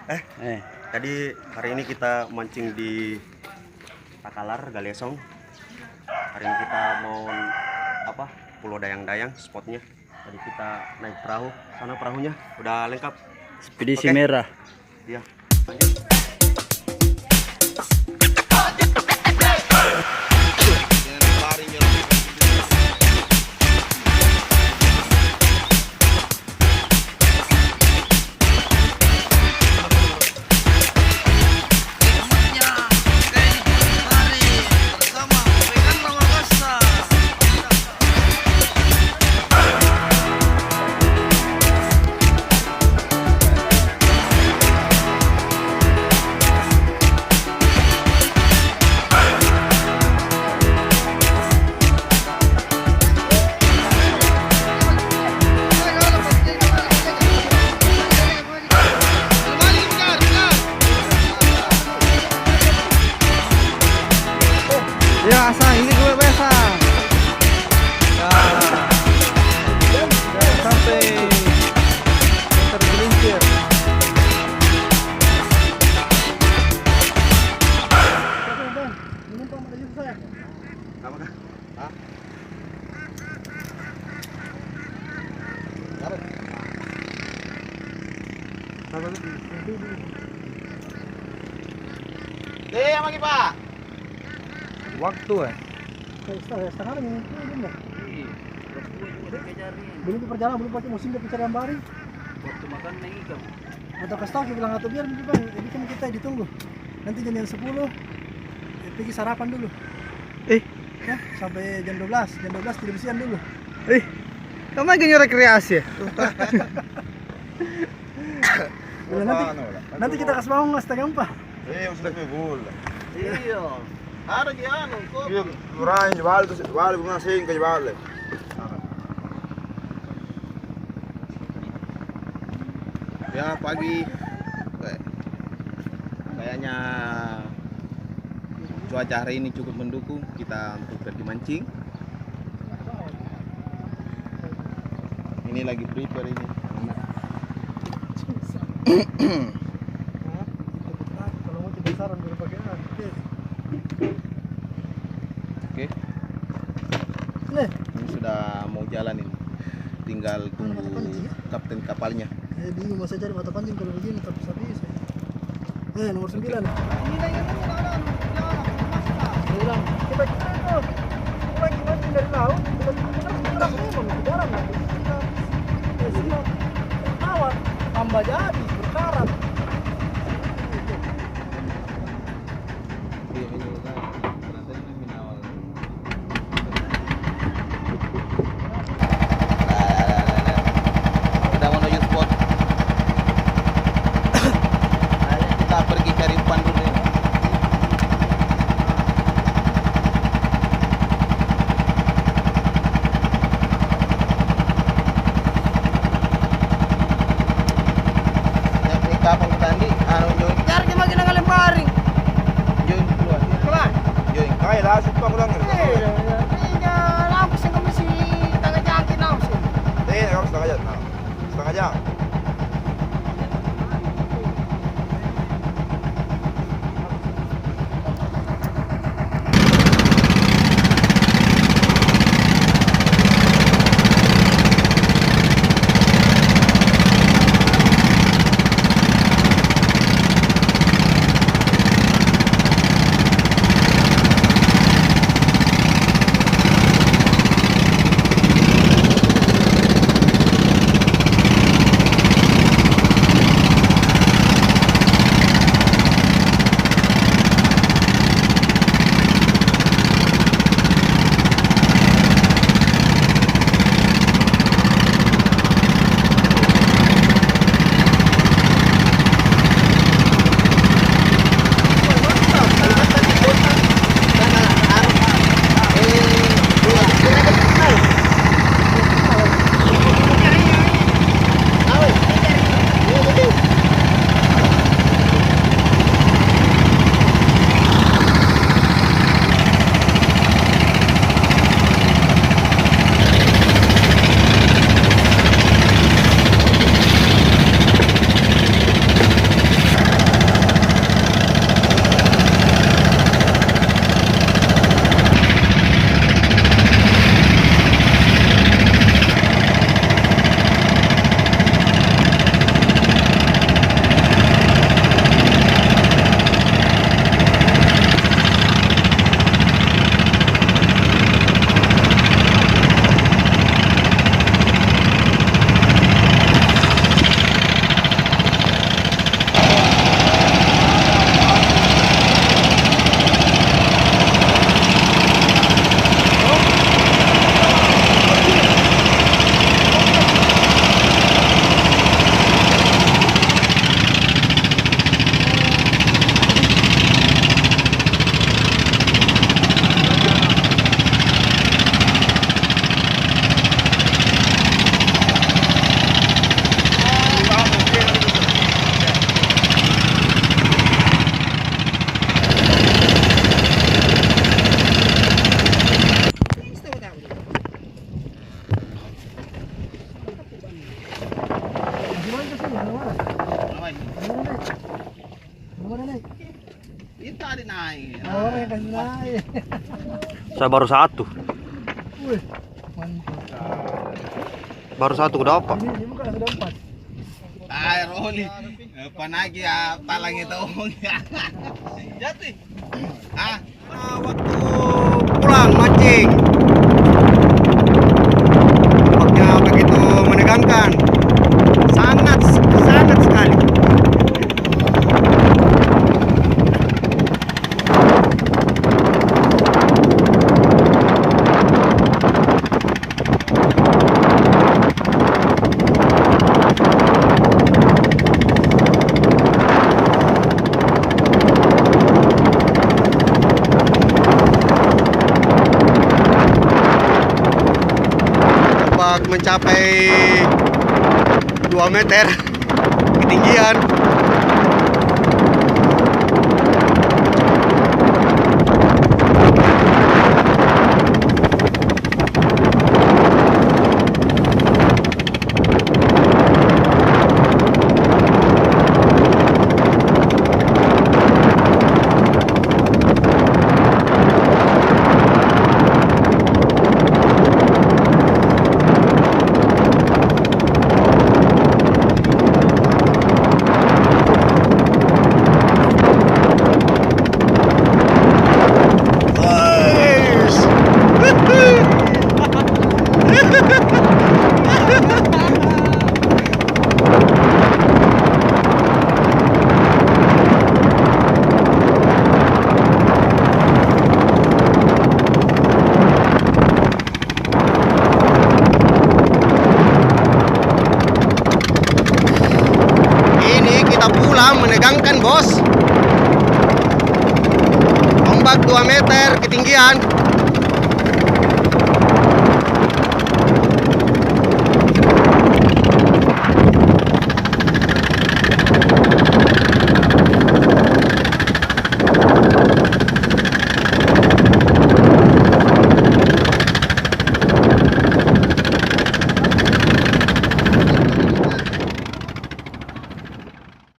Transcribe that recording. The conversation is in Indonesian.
Jadi hari ini kita mancing di Takalar, Galesong. Hari ini kita mau Pulau Dayang-Dayang spotnya. Jadi kita naik perahu. Sana perahunya udah lengkap. Ekspedisi merah. Iya. Lanjut. Ya, ini gue biasa. Sampai tergelincir. Lagi Pak. Waktu setengah ini belum perjalanan belum pakai musim tapi cari bari waktu makan nih ikan. atau kasih tahu bilang atau biar nih bang ini kan kita ditunggu nanti jam 10 pergi sarapan dulu ya sampai jam 12 tidur siang dulu Kamu lagi rekreasi ya? nanti kita kasih bangun setengah 4 sudah kebul. Iya. Ada anu kok. Io vorrei vale una senca di valle. Ya pagi kayaknya cuaca hari ini cukup mendukung kita untuk pergi mancing. Ini lagi prepare ini. kalau mau coba saran baru pakai Oke. nih Ini sudah mau jalan ini. Tinggal tunggu kapten kapalnya. bingung mau saya cari mata pancing kalau begini tapi bisa nomor 9 bilang kita lagi mancing dari laut tambah jadi berkarat Kita menuju spot. Kita pergi cari umpan dulu. Kapan kita andi? Join. cari dia makin ngalemparing Join duluan. kelas Join. Dai, lasci qua con iya lampus yang kami si tangga jangkin lampus kamu setengah jam. Setengah jam. Kita di naik. Orang yang kasih naik. Saya baru satu. Wih, mantap. Baru satu udah apa? Ini bukan sudah 4. Ay, Roli. Panagi ya, talang itu. Jati. Ah, Waktu pulang mancing, dampaknya begitu menegangkan, sangat sekali. Mencapai 2 meter ketinggian. Menegangkan bos, ombak 2 meter ketinggian.